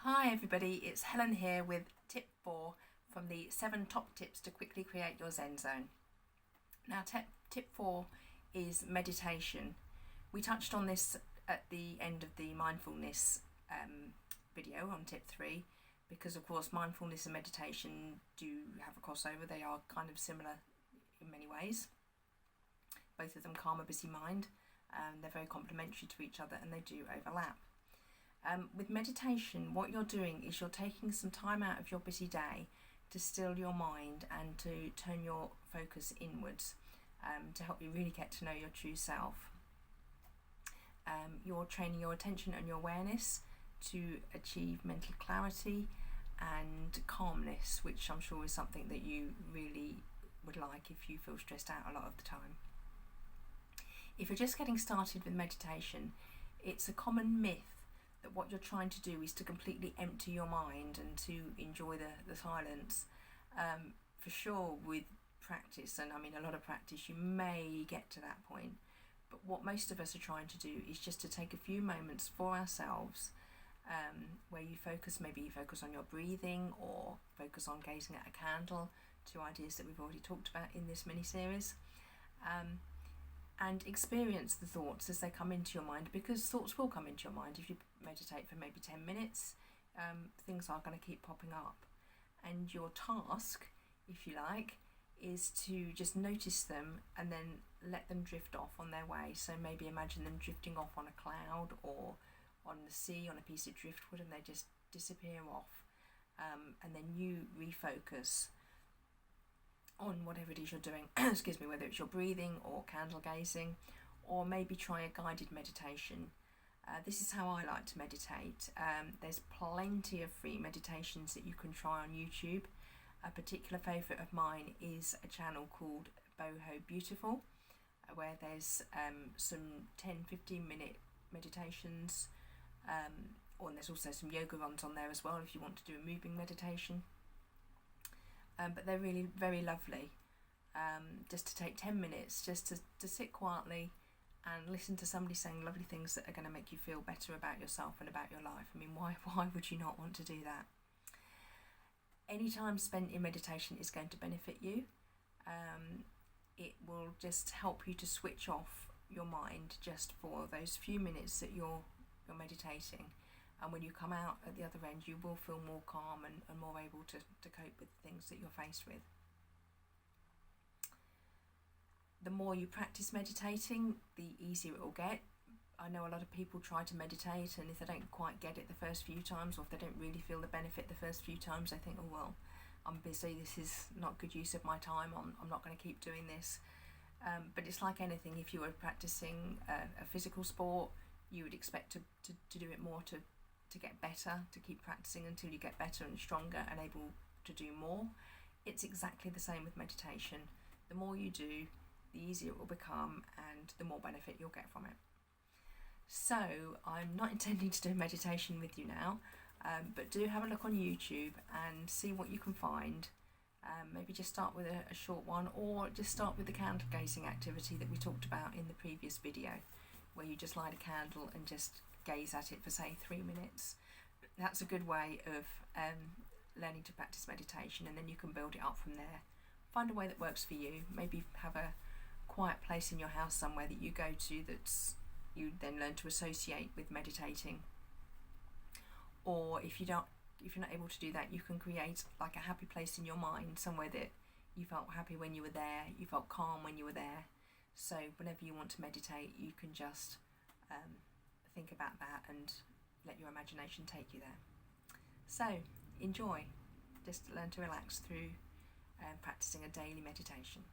Hi everybody, it's Helen here with tip 4 from the 7 top tips to quickly create your Zen zone. Now tip 4 is meditation. We touched on this at the end of the mindfulness video on tip 3 because of course mindfulness and meditation do have a crossover. They are kind of similar in many ways. Both of them calm a busy mind. They're very complementary to each other and they do overlap. With meditation, what you're doing is you're taking some time out of your busy day to still your mind and to turn your focus inwards to help you really get to know your true self. You're training your attention and your awareness to achieve mental clarity and calmness, which I'm sure is something that you really would like if you feel stressed out a lot of the time. If you're just getting started with meditation, it's a common myth that what you're trying to do is to completely empty your mind and to enjoy the silence. For sure, with practice, and I mean a lot of practice, you may get to that point, but what most of us are trying to do is just to take a few moments for ourselves where you focus on your breathing or focus on gazing at a candle, two ideas that we've already talked about in this mini-series. And experience the thoughts as they come into your mind, because thoughts will come into your mind. If you meditate for maybe 10 minutes, things are going to keep popping up. And your task, if you like, is to just notice them and then let them drift off on their way. So maybe imagine them drifting off on a cloud or on the sea, on a piece of driftwood, and they just disappear off. And then you refocus on whatever it is you're doing, excuse me, whether it's your breathing or candle gazing, or maybe try a guided meditation. This is how I like to meditate. There's plenty of free meditations that you can try on YouTube. A particular favourite of mine is a channel called Boho Beautiful, where there's some 10-15 minute meditations, and there's also some yoga runs on there as well if you want to do a moving meditation. But they're really very lovely, just to take 10 minutes just to sit quietly and listen to somebody saying lovely things that are going to make you feel better about yourself and about your life. I mean, why would you not want to do that? Any time spent in meditation is going to benefit you. It will just help you to switch off your mind just for those few minutes that you're meditating. And when you come out at the other end, you will feel more calm and more able to cope with the things that you're faced with. The more you practice meditating, the easier it will get. I know a lot of people try to meditate, and if they don't quite get it the first few times, or if they don't really feel the benefit the first few times, they think, oh well, I'm busy, this is not good use of my time, I'm not going to keep doing this. But it's like anything. If you were practicing a physical sport, you would expect to do it more to get better, to keep practicing until you get better and stronger and able to do more. It's exactly the same with meditation. The more you do, the easier it will become and the more benefit you'll get from it. So I'm not intending to do meditation with you now, but do have a look on YouTube and see what you can find. Maybe just start with a short one, or just start with the candle gazing activity that we talked about in the previous video, where you just light a candle and just gaze at it for say 3 minutes. That's a good way of learning to practice meditation, and then you can build it up from there. Find a way that works for you. Maybe have a quiet place in your house somewhere that you go to that's you then learn to associate with meditating. Or if you're not able to do that, you can create like a happy place in your mind, somewhere that you felt happy when you were there, you felt calm when you were there. So whenever you want to meditate, you can just think about that and let your imagination take you there. So enjoy, just learn to relax through practicing a daily meditation.